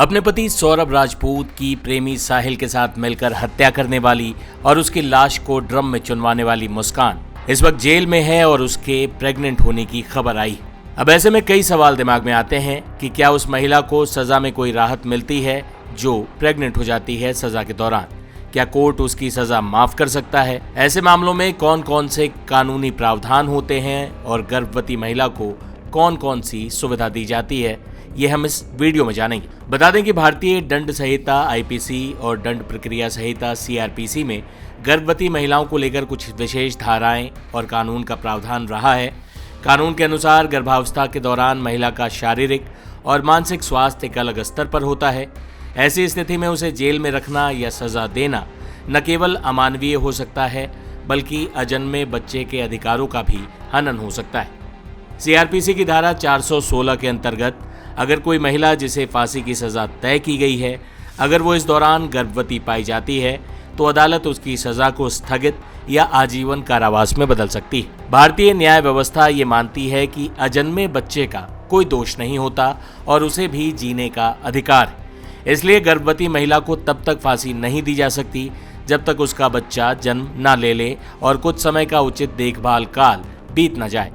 अपने पति सौरभ राजपूत की प्रेमी साहिल के साथ मिलकर हत्या करने वाली और उसकी लाश को ड्रम में चुनवाने वाली मुस्कान इस वक्त जेल में है और उसके प्रेग्नेंट होने की खबर आई। अब ऐसे में कई सवाल दिमाग में आते हैं कि क्या उस महिला को सजा में कोई राहत मिलती है जो प्रेग्नेंट हो जाती है सजा के दौरान? क्या कोर्ट उसकी सजा माफ कर सकता है? ऐसे मामलों में कौन कौन से कानूनी प्रावधान होते हैं और गर्भवती महिला को कौन कौन सी सुविधा दी जाती है, ये हम इस वीडियो में जानेंगे। बता दें कि भारतीय दंड संहिता आईपीसी और दंड प्रक्रिया संहिता सीआरपीसी में गर्भवती महिलाओं को लेकर कुछ विशेष धाराएं और कानून का प्रावधान रहा है। कानून के अनुसार गर्भावस्था के दौरान महिला का शारीरिक और मानसिक स्वास्थ्य एक अलग स्तर पर होता है। ऐसी स्थिति में उसे जेल में रखना या सजा देना न केवल अमानवीय हो सकता है बल्कि अजन्मे बच्चे के अधिकारों का भी हनन हो सकता है। सीआरपीसी की धारा 416 के अंतर्गत अगर कोई महिला जिसे फांसी की सजा तय की गई है, अगर वो इस दौरान गर्भवती पाई जाती है तो अदालत उसकी सजा को स्थगित या आजीवन कारावास में बदल सकती है। भारतीय न्याय व्यवस्था ये मानती है कि अजन्मे बच्चे का कोई दोष नहीं होता और उसे भी जीने का अधिकार है। इसलिए गर्भवती महिला को तब तक फांसी नहीं दी जा सकती जब तक उसका बच्चा जन्म न ले ले और कुछ समय का उचित देखभाल काल बीत न जाए।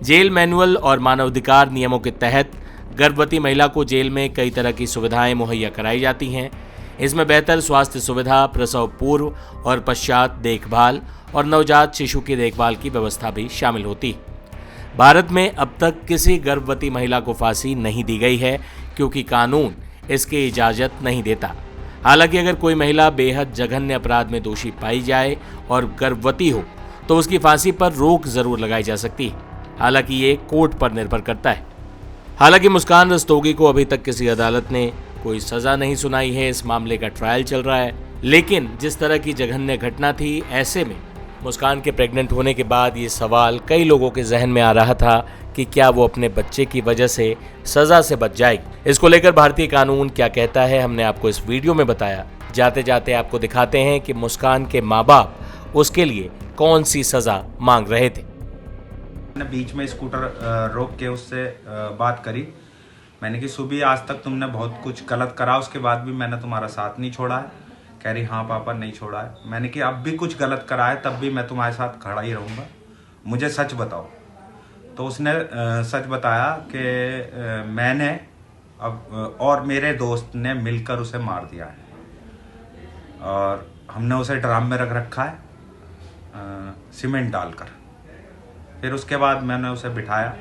जेल मैनुअल और मानवाधिकार नियमों के तहत गर्भवती महिला को जेल में कई तरह की सुविधाएं मुहैया कराई जाती हैं। इसमें बेहतर स्वास्थ्य सुविधा, प्रसव पूर्व और पश्चात देखभाल और नवजात शिशु की देखभाल की व्यवस्था भी शामिल होती है। भारत में अब तक किसी गर्भवती महिला को फांसी नहीं दी गई है क्योंकि कानून इसकी इजाज़त नहीं देता। हालांकि अगर कोई महिला बेहद जघन्य अपराध में दोषी पाई जाए और गर्भवती हो तो उसकी फांसी पर रोक जरूर लगाई जा सकती है। हालांकि ये कोर्ट पर निर्भर करता है। हालांकि मुस्कान रस्तोगी को अभी तक किसी अदालत ने कोई सजा नहीं सुनाई है। इस मामले का ट्रायल चल रहा है। लेकिन जिस तरह की जघन्य घटना थी, ऐसे में मुस्कान के प्रेग्नेंट होने के बाद ये सवाल कई लोगों के जहन में आ रहा था कि क्या वो अपने बच्चे की वजह से सजा से बच जाएगी। इसको लेकर भारतीय कानून क्या कहता है, हमने आपको इस वीडियो में बताया। जाते जाते आपको दिखाते हैं कि मुस्कान के माँ बाप उसके लिए कौन सी सजा मांग रहे थे। मैंने बीच में स्कूटर रोक के उससे बात करी। मैंने कि सुबह आज तक तुमने बहुत कुछ गलत करा, उसके बाद भी मैंने तुम्हारा साथ नहीं छोड़ा है। कह रही हाँ पापा नहीं छोड़ा है। मैंने कि अब भी कुछ गलत करा है तब भी मैं तुम्हारे साथ खड़ा ही रहूँगा, मुझे सच बताओ। तो उसने सच बताया कि मैंने अब और मेरे दोस्त ने मिलकर उसे मार दिया है और हमने उसे ड्राम में रख रखा है सीमेंट डालकर। फिर उसके बाद मैंने उसे बिठाया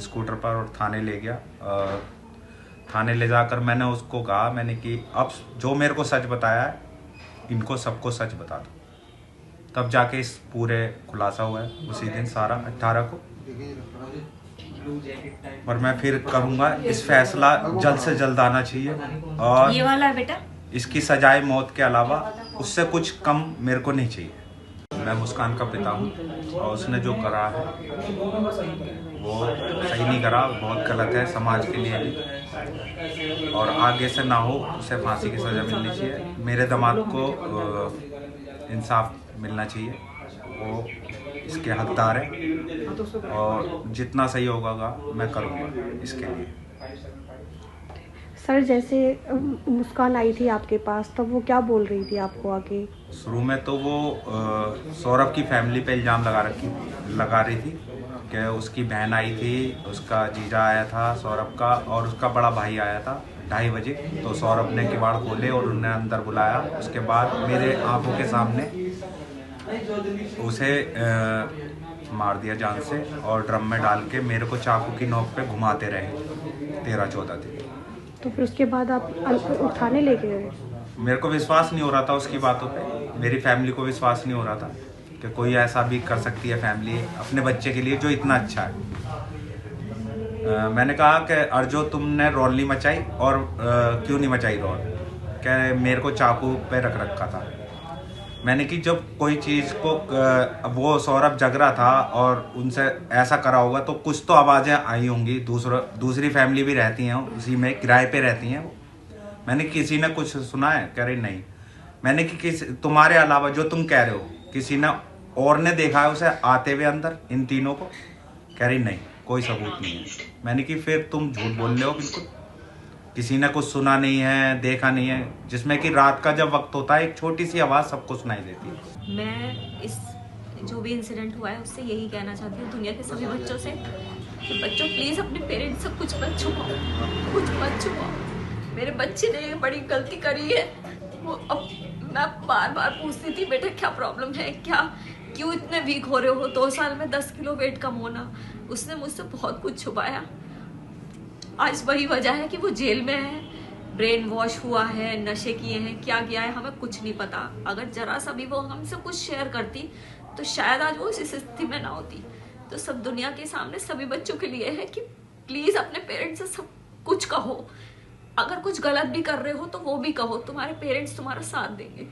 स्कूटर पर और थाने ले गया। और थाने ले जाकर मैंने उसको कहा, मैंने कि अब जो मेरे को सच बताया है इनको सबको सच बता दो। तब जाके इस पूरे खुलासा हुआ है उसी दिन सारा 18 को। और मैं फिर कहूँगा इस फैसला जल्द से जल्द आना चाहिए और ये वाला है बेटा, इसकी सजाए मौत के अलावा उससे कुछ कम मेरे को नहीं चाहिए। मैं मुस्कान का पिता हूँ और उसने जो करा है वो सही नहीं करा, बहुत गलत है समाज के लिए भी। और आगे से ना हो, उसे फांसी की सज़ा मिलनी चाहिए। मेरे दामाद को इंसाफ मिलना चाहिए, वो इसके हकदार है और जितना सही होगा मैं करूँगा इसके लिए। सर, जैसे मुस्कान आई थी आपके पास तब वो क्या बोल रही थी आपको आगे? शुरू में तो वो सौरभ की फैमिली पे इल्ज़ाम लगा रही थी कि उसकी बहन आई थी, उसका जीजा आया था सौरभ का और उसका बड़ा भाई आया था 2:30 बजे। तो सौरभ ने किवाड़ खोले और उन्हें अंदर बुलाया। उसके बाद मेरे आंखों के सामने उसे मार दिया जान से और ड्रम में डाल के मेरे को चाकू की नोक पे घुमाते रहे 13-14 दिन। तो फिर उसके बाद आप थाने लेके गए? मेरे को विश्वास नहीं हो रहा था उसकी बातों पे, मेरी फैमिली को विश्वास नहीं हो रहा था कि कोई ऐसा भी कर सकती है फैमिली अपने बच्चे के लिए जो इतना अच्छा है। मैंने कहा कि अर्जो तुमने रौल नहीं मचाई और क्यों नहीं मचाई रौल? क्या मेरे को चाकू पे रख रखा था। मैंने कि जब कोई चीज़ को वो सौरभ जग रहा था और उनसे ऐसा करा होगा तो कुछ तो आवाज़ें आई होंगी। दूसरी फैमिली भी रहती हैं उसी में, किराए पे रहती हैं। मैंने किसी ने कुछ सुना है? कह रही नहीं। मैंने कि तुम्हारे अलावा जो तुम कह रहे हो किसी ने और ने देखा है उसे आते हुए अंदर इन तीनों को? कह रही नहीं, कोई सबूत नहीं है। मैंने कि फिर तुम झूठ बोल रहे हो बिल्कुल। किसी ने कुछ सुना नहीं है, देखा नहीं है, जिसमें कि रात का जब वक्त होता है एक छोटी सी आवाज़ सबको सुनाई देती है। मैं इस जो भी इंसिडेंट हुआ है उससे यही कहना चाहती हूँ दुनिया के सभी बच्चों से कि बच्चों प्लीज़ अपने पेरेंट्स से कुछ मत छुपाओ, कुछ मत छुपाओ। मेरे बच्चे ने एक बड़ी गलती करी है। वो अब मैं बार बार पूछती थी बेटा क्या प्रॉब्लम है, क्या क्यों इतने वीक हो रहे हो, 2 साल में 10 किलो वेट कम होना। उसने मुझसे बहुत कुछ छुपाया। आज वही वजह है कि वो जेल में है, ब्रेन वॉश हुआ है, नशे किए हैं, क्या किया है हमें कुछ नहीं पता। अगर जरा सा भी वो हमसे कुछ शेयर करती तो शायद आज वो इस स्थिति में ना होती। तो सब दुनिया के सामने सभी बच्चों के लिए है कि प्लीज अपने पेरेंट्स से सब कुछ कहो। अगर कुछ गलत भी कर रहे हो तो वो भी कहो, तुम्हारे पेरेंट्स तुम्हारा साथ देंगे।